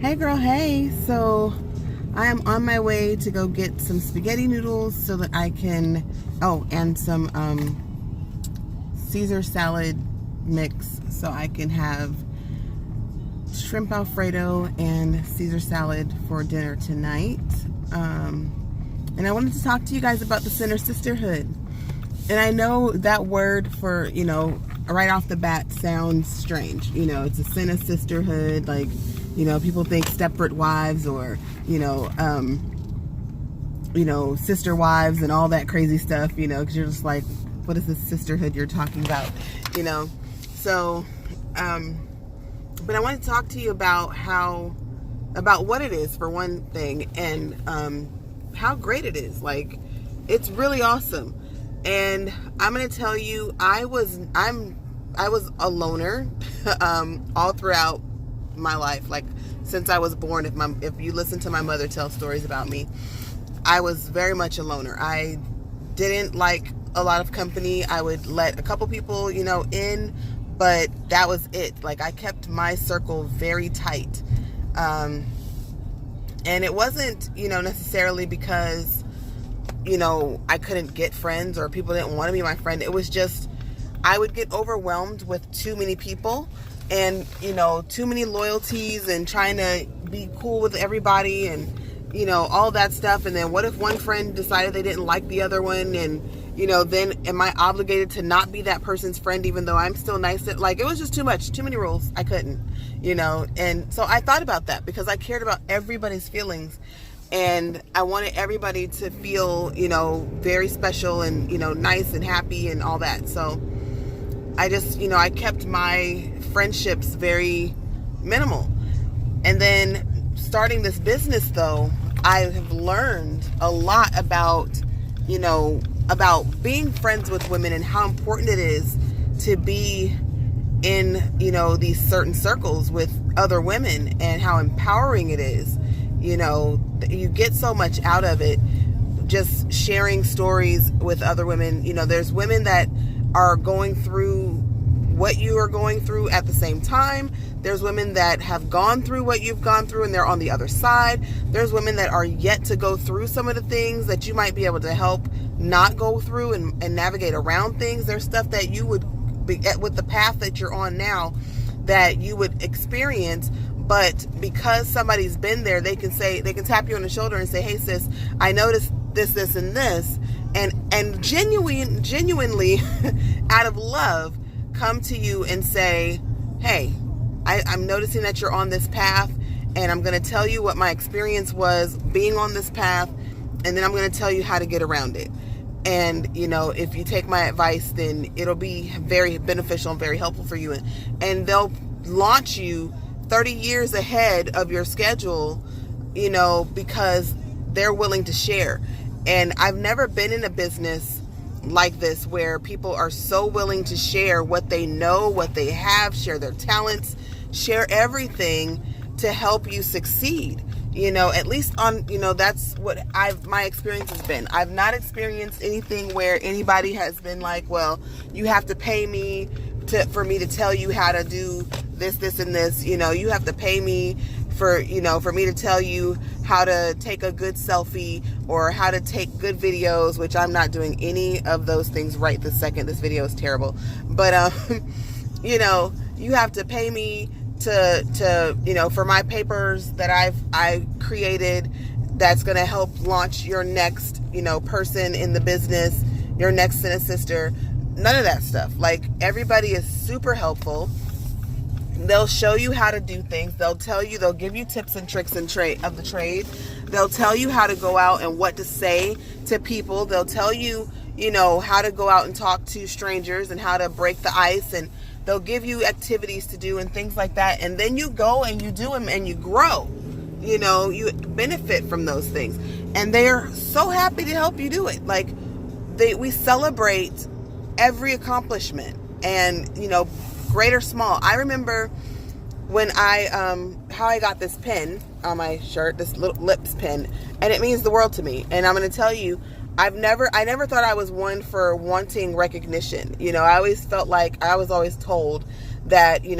Hey girl, hey. So I am on my way to go get some spaghetti noodles so that I can, and some Caesar salad mix so I can have shrimp Alfredo and Caesar salad for dinner tonight. And I wanted to talk to you guys about the Sinner Sisterhood. And I know that word for, right off the bat sounds strange. It's a Sinner Sisterhood, like, people think Stepford Wives or, sister wives and all that crazy stuff, because you're just like, what is this sisterhood you're talking about, So, but I want to talk to you about about what it is for one thing, and how great it is. Like, it's really awesome. And I'm going to tell you, I was a loner all throughout my life. Like, since I was born, if you listen to my mother tell stories about me, I was very much a loner. I didn't like a lot of company. I would let a couple people, in, but that was it. Like, I kept my circle very tight. And it wasn't, necessarily because, I couldn't get friends or people didn't want to be my friend. It was just, I would get overwhelmed with too many people and, too many loyalties and trying to be cool with everybody and, all that stuff. And then what if one friend decided they didn't like the other one? And, then am I obligated to not be that person's friend even though I'm still nice? Like, it was just too much, too many rules. I couldn't, and so I thought about that because I cared about everybody's feelings. And I wanted everybody to feel, very special and, nice and happy and all that. So I just, I kept my friendships very minimal. And then starting this business, though, I have learned a lot about, about being friends with women and how important it is to be in, these certain circles with other women and how empowering it is. You get so much out of it just sharing stories with other women. There's women that are going through what you are going through at the same time. There's women that have gone through what you've gone through and they're on the other side. There's women that are yet to go through some of the things that you might be able to help not go through and navigate around things. There's stuff that you would be with the path that you're on now that you would experience. But because somebody's been there, they can tap you on the shoulder and say, hey sis, I noticed this, and this, and genuinely out of love, come to you and say, hey, I'm noticing that you're on this path, and I'm going to tell you what my experience was being on this path, and then I'm going to tell you how to get around it. And, if you take my advice, then it'll be very beneficial and very helpful for you. And they'll launch you 30 years ahead of your schedule, because they're willing to share. And I've never been in a business like this where people are so willing to share what they know, what they have, share their talents, share everything to help you succeed. At least on, that's what my experience has been. I've not experienced anything where anybody has been like, well, you have to pay me for me to tell you how to do this, and this. You have to pay me for me to tell you how to take a good selfie or how to take good videos, which I'm not doing any of those things right this second. This video is terrible. But, you have to pay me to for my papers that I created that's going to help launch your next, person in the business, your next Sinner Sister. None of that stuff. Like, everybody is super helpful. They'll show you how to do things. They'll give you tips and tricks of the trade. They'll tell you how to go out and what to say to people. They'll tell you, how to go out and talk to strangers and how to break the ice, and they'll give you activities to do and things like that. And then you go and you do them and you grow. You benefit from those things. And they're so happy to help you do it. Like, we celebrate every accomplishment, and great or small. I remember when how I got this pin on my shirt, this little lips pin, and it means the world to me. And I'm going to tell you, I never thought I was one for wanting recognition. I always felt like I was always told that, you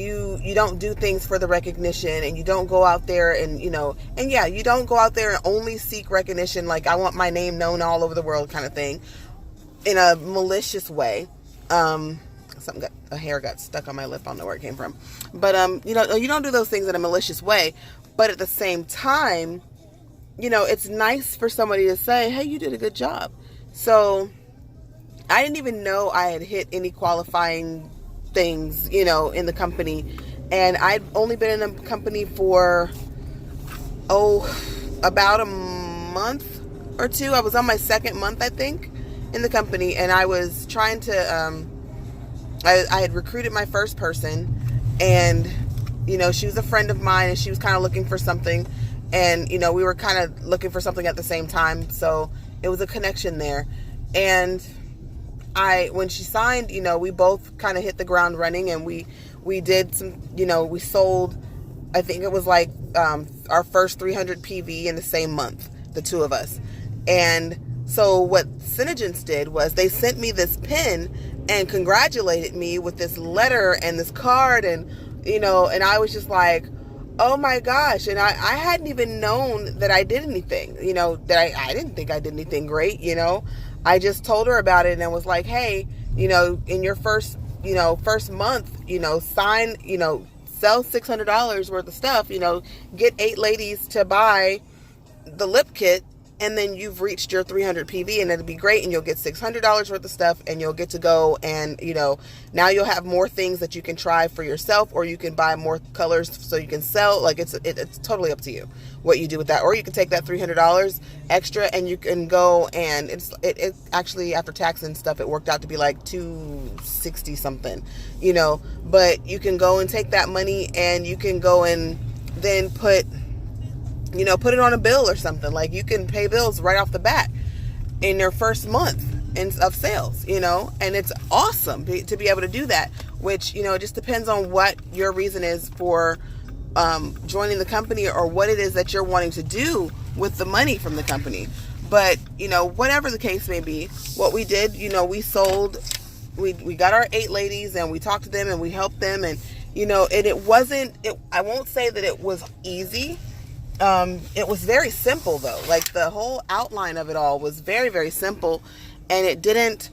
you don't do things for the recognition, and you don't go out there and, you don't go out there and only seek recognition, like I want my name known all over the world kind of thing, in a malicious way. A hair got stuck on my lip. I don't know where it came from. But, you don't do those things in a malicious way. But at the same time, it's nice for somebody to say, hey, you did a good job. So I didn't even know I had hit any qualifying things, in the company. And I'd only been in the company for, about a month or two. I was on my second month, I think, in the company. And I was trying to, I had recruited my first person, and, she was a friend of mine, and she was kind of looking for something. And, we were kind of looking for something at the same time. So it was a connection there. And when she signed, we both kind of hit the ground running, and we did some, we sold, I think it was like, our first 300 PV in the same month, the two of us. And so what Synergence did was they sent me this pin and congratulated me with this letter and this card, and, and I was just like, oh my gosh. And I hadn't even known that I did anything, that I didn't think I did anything great, I just told her about it, and I was like, hey, in your first month, sign, sell $600 worth of stuff, get 8 ladies to buy the lip kit, and then you've reached your 300 PV, and it'll be great, and you'll get $600 worth of stuff, and you'll get to go, and, now you'll have more things that you can try for yourself, or you can buy more colors so you can sell. Like, it's totally up to you what you do with that. Or you can take that $300 extra, and you can go, and it actually, after tax and stuff, it worked out to be like $260 something, but you can go and take that money, and you can go and then put it on a bill or something. Like, you can pay bills right off the bat in your first month of sales, and it's awesome to be able to do that, which, it just depends on what your reason is for joining the company, or what it is that you're wanting to do with the money from the company. But, whatever the case may be, what we did, we sold, we got our 8 ladies, and we talked to them, and we helped them, and, I won't say that it was easy. It was very simple, though. Like, the whole outline of it all was very, very simple, and it didn't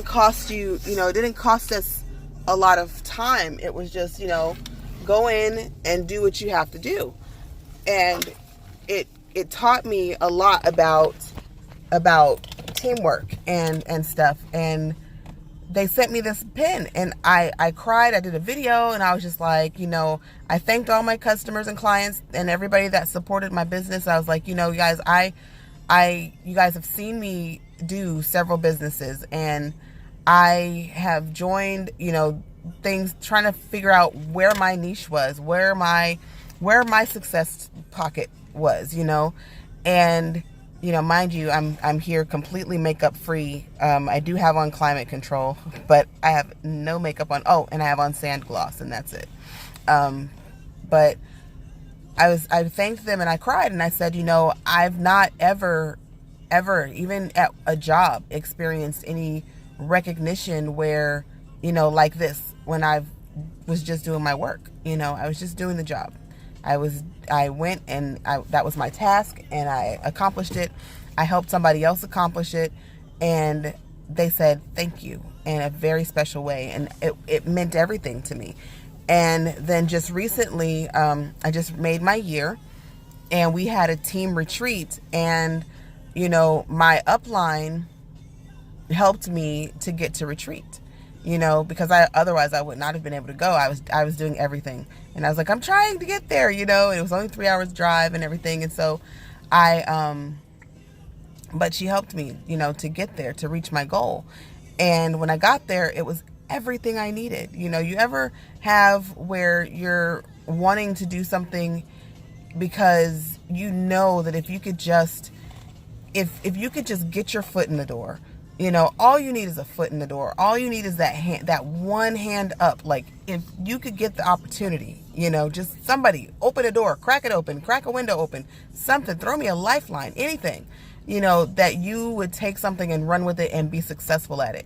cost you, it didn't cost us a lot of time. It was just, go in and do what you have to do. And it taught me a lot about teamwork and stuff. And they sent me this pin, and I cried. I did a video, and I was just like, I thanked all my customers and clients and everybody that supported my business. I was like, you guys, you guys have seen me do several businesses, and I have joined, things, trying to figure out where my niche was, where my success pocket was, and, mind you, I'm here completely makeup free. I do have on Climate Control, but I have no makeup on. Oh, and I have on sand gloss, and that's it. But I thanked them, and I cried, and I said, I've not ever, even at a job, experienced any recognition where, like this, when I was just doing my work. I was just doing the job. I went, and that was my task, and I accomplished it. I helped somebody else accomplish it, and they said thank you in a very special way, and it meant everything to me. And then just recently, I just made my year, and we had a team retreat, and my upline helped me to get to retreat, because otherwise I would not have been able to go. I was doing everything, and I was like, I'm trying to get there, it was only 3 hours drive and everything. And so but she helped me, to get there, to reach my goal. And when I got there, it was everything I needed. You ever have where you're wanting to do something because that if you could just get your foot in the door, all you need is a foot in the door. All you need is that one hand up. Like, if you could get the opportunity, just somebody open a door, crack it open, crack a window open, something, throw me a lifeline, anything, that you would take something and run with it and be successful at it.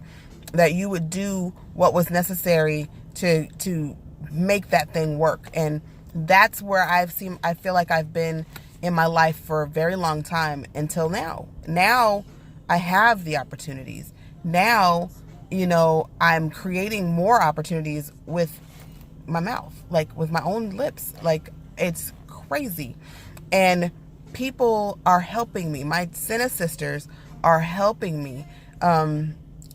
that you would do what was necessary to make that thing work. And that's where I feel like I've been in my life for a very long time until now. Now I have the opportunities. Now, I'm creating more opportunities with my mouth, like with my own lips. Like, it's crazy. And people are helping me. My Senna sisters are helping me.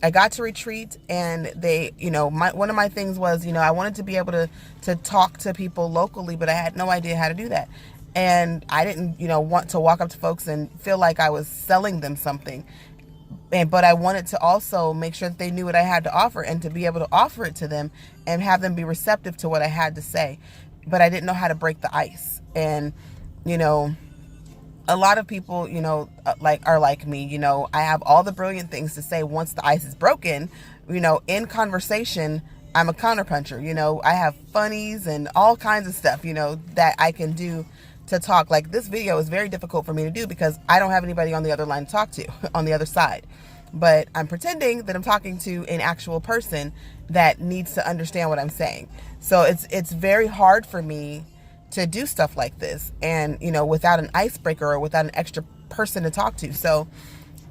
I got to retreat, and they, one of my things was, I wanted to be able to talk to people locally, but I had no idea how to do that. And I didn't, want to walk up to folks and feel like I was selling them something. But I wanted to also make sure that they knew what I had to offer, and to be able to offer it to them and have them be receptive to what I had to say. But I didn't know how to break the ice. And, a lot of people, are like me. I have all the brilliant things to say once the ice is broken. In conversation, I'm a counterpuncher. I have funnies and all kinds of stuff, that I can do to talk. Like, this video is very difficult for me to do because I don't have anybody on the other line to talk to, on the other side. But I'm pretending that I'm talking to an actual person that needs to understand what I'm saying. So it's very hard for me to do stuff like this, and without an icebreaker or without an extra person to talk to. So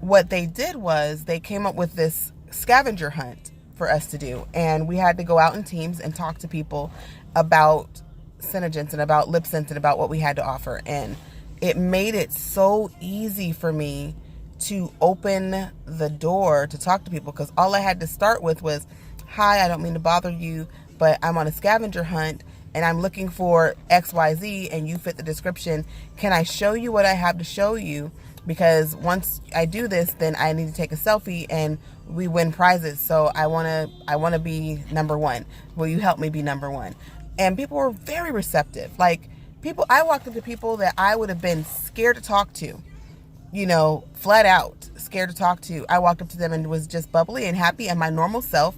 what they did was they came up with this scavenger hunt for us to do, and we had to go out in teams and talk to people about SeneGence and about LipSense and about what we had to offer. And it made it so easy for me to open the door to talk to people, because all I had to start with was, hi, I don't mean to bother you, but I'm on a scavenger hunt and I'm looking for XYZ, and you fit the description. Can I show you what I have to show you? Because once I do this, then I need to take a selfie and we win prizes. So I want to be number one. Will you help me be number one? And people were very receptive. Like, I walked up to people that I would have been scared to talk to, flat out scared to talk to. I walked up to them and was just bubbly and happy and my normal self.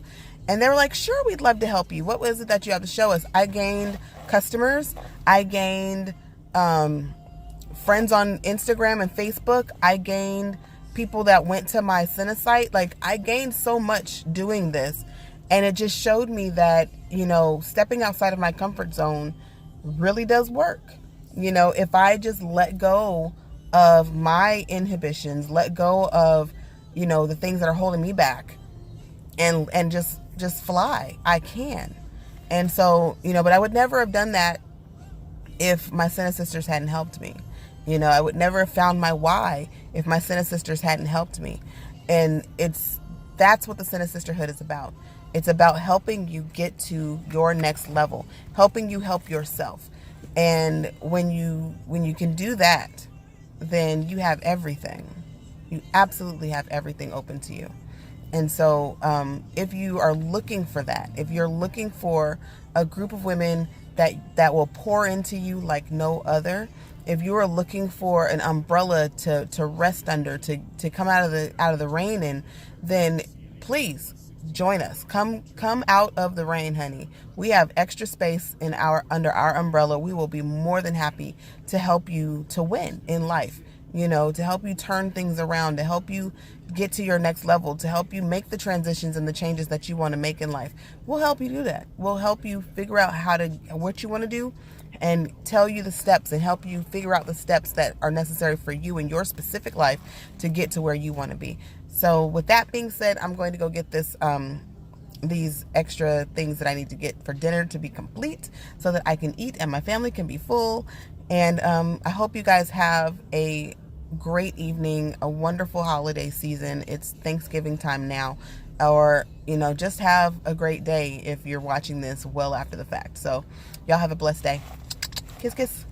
And they were like, sure, we'd love to help you. What was it that you have to show us? I gained customers. I gained friends on Instagram and Facebook. I gained people that went to my Senna site. Like, I gained so much doing this. And it just showed me that, stepping outside of my comfort zone really does work. If I just let go of my inhibitions, let go of, the things that are holding me back, and just fly, I can. And so, but I would never have done that if my Senna sisters hadn't helped me. I would never have found my why if my Senna sisters hadn't helped me. And that's what the Senna Sisterhood is about. It's about helping you get to your next level, helping you help yourself. And when you can do that, then you have everything. You absolutely have everything open to you. And so if you are looking for that, if you're looking for a group of women that will pour into you like no other, if you are looking for an umbrella to rest under, to come out of the rain in, then please join us. Come out of the rain, honey. We have extra space under our umbrella. We will be more than happy to help you to win in life. To help you turn things around, to help you get to your next level, to help you make the transitions and the changes that you want to make in life. We'll help you do that. We'll help you figure out what you want to do, and tell you the steps, and help you figure out the steps that are necessary for you in your specific life to get to where you want to be. So with that being said, I'm going to go get these extra things that I need to get for dinner to be complete so that I can eat and my family can be full. And I hope you guys have a great evening, a wonderful holiday season. It's Thanksgiving time now. Or, just have a great day if you're watching this well after the fact. So y'all have a blessed day. Kiss, kiss.